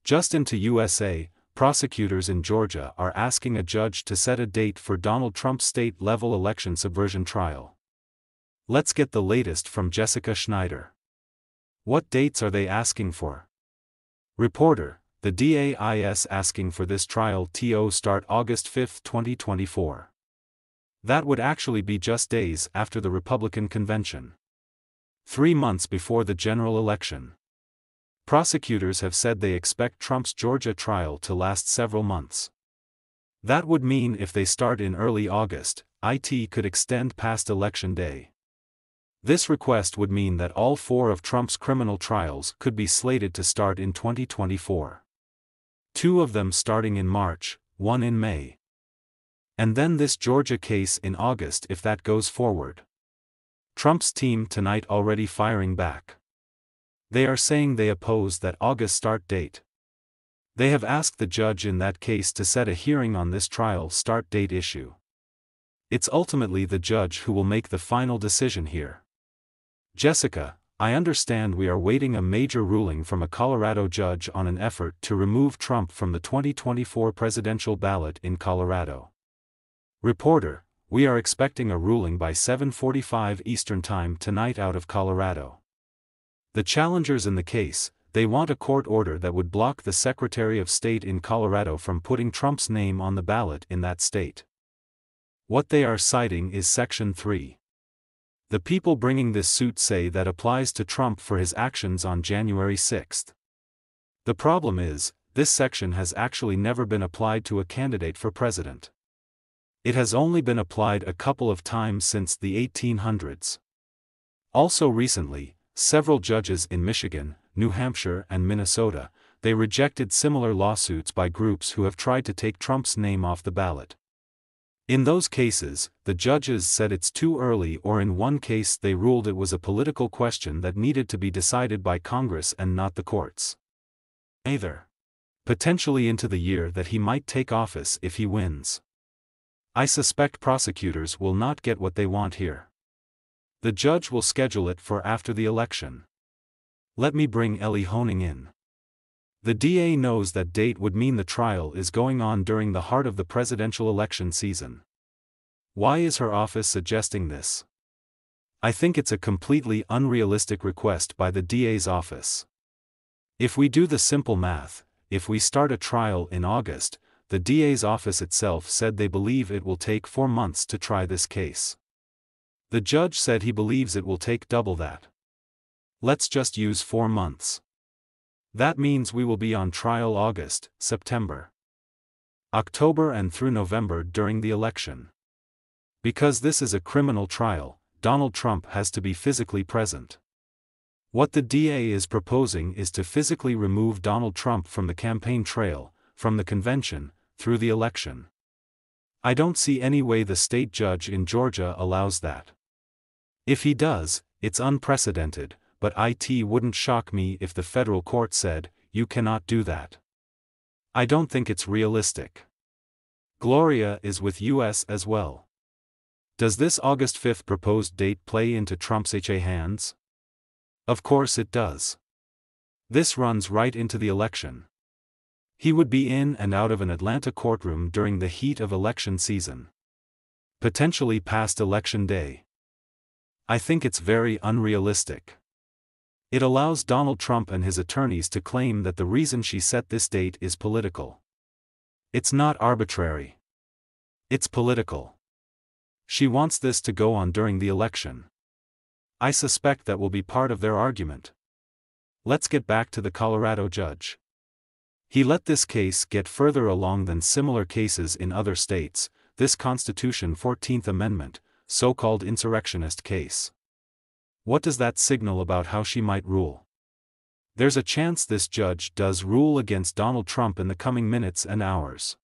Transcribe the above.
Just into USA, prosecutors in Georgia are asking a judge to set a date for Donald Trump's state-level election subversion trial. Let's get the latest from Jessica Schneider. What dates are they asking for? Reporter, the DA is asking for this trial to start August 5, 2024. That would actually be just days after the Republican convention. 3 months before the general election. Prosecutors have said they expect Trump's Georgia trial to last several months. That would mean if they start in early August, it could extend past Election Day. This request would mean that all 4 of Trump's criminal trials could be slated to start in 2024. 2 of them starting in March, 1 in May. And then this Georgia case in August if that goes forward. Trump's team tonight already firing back. They are saying they oppose that August start date. They have asked the judge in that case to set a hearing on this trial start date issue. It's ultimately the judge who will make the final decision here. Jessica, I understand we are waiting a major ruling from a Colorado judge on an effort to remove Trump from the 2024 presidential ballot in Colorado. Reporter, we are expecting a ruling by 7:45 Eastern Time tonight out of Colorado. The challengers in the case, they want a court order that would block the Secretary of State in Colorado from putting Trump's name on the ballot in that state. What they are citing is Section 3. The people bringing this suit say that applies to Trump for his actions on January 6. The problem is, this section has actually never been applied to a candidate for president. It has only been applied a couple of times since the 1800s. Also recently, several judges in Michigan, New Hampshire and Minnesota, they rejected similar lawsuits by groups who have tried to take Trump's name off the ballot. In those cases, the judges said it's too early, or in one case they ruled it was a political question that needed to be decided by Congress and not the courts. Either. Potentially into the year that he might take office if he wins. I suspect prosecutors will not get what they want here. The judge will schedule it for after the election. Let me bring Elie Honig in. The DA knows that date would mean the trial is going on during the heart of the presidential election season. Why is her office suggesting this? I think it's a completely unrealistic request by the DA's office. If we do the simple math, if we start a trial in August, the DA's office itself said they believe it will take 4 months to try this case. The judge said he believes it will take double that. Let's just use 4 months. That means we will be on trial August, September, October and through November during the election. Because this is a criminal trial, Donald Trump has to be physically present. What the DA is proposing is to physically remove Donald Trump from the campaign trail, from the convention, through the election. I don't see any way the state judge in Georgia allows that. If he does, it's unprecedented. But it wouldn't shock me if the federal court said, you cannot do that. I don't think it's realistic. Gloria is with us as well. Does this August 5 proposed date play into Trump's hands? Of course it does. This runs right into the election. He would be in and out of an Atlanta courtroom during the heat of election season. Potentially past Election Day. I think it's very unrealistic. It allows Donald Trump and his attorneys to claim that the reason she set this date is political. It's not arbitrary. It's political. She wants this to go on during the election. I suspect that will be part of their argument. Let's get back to the Colorado judge. He let this case get further along than similar cases in other states, this Constitution 14th Amendment, so-called insurrectionist case. What does that signal about how she might rule? There's a chance this judge does rule against Donald Trump in the coming minutes and hours.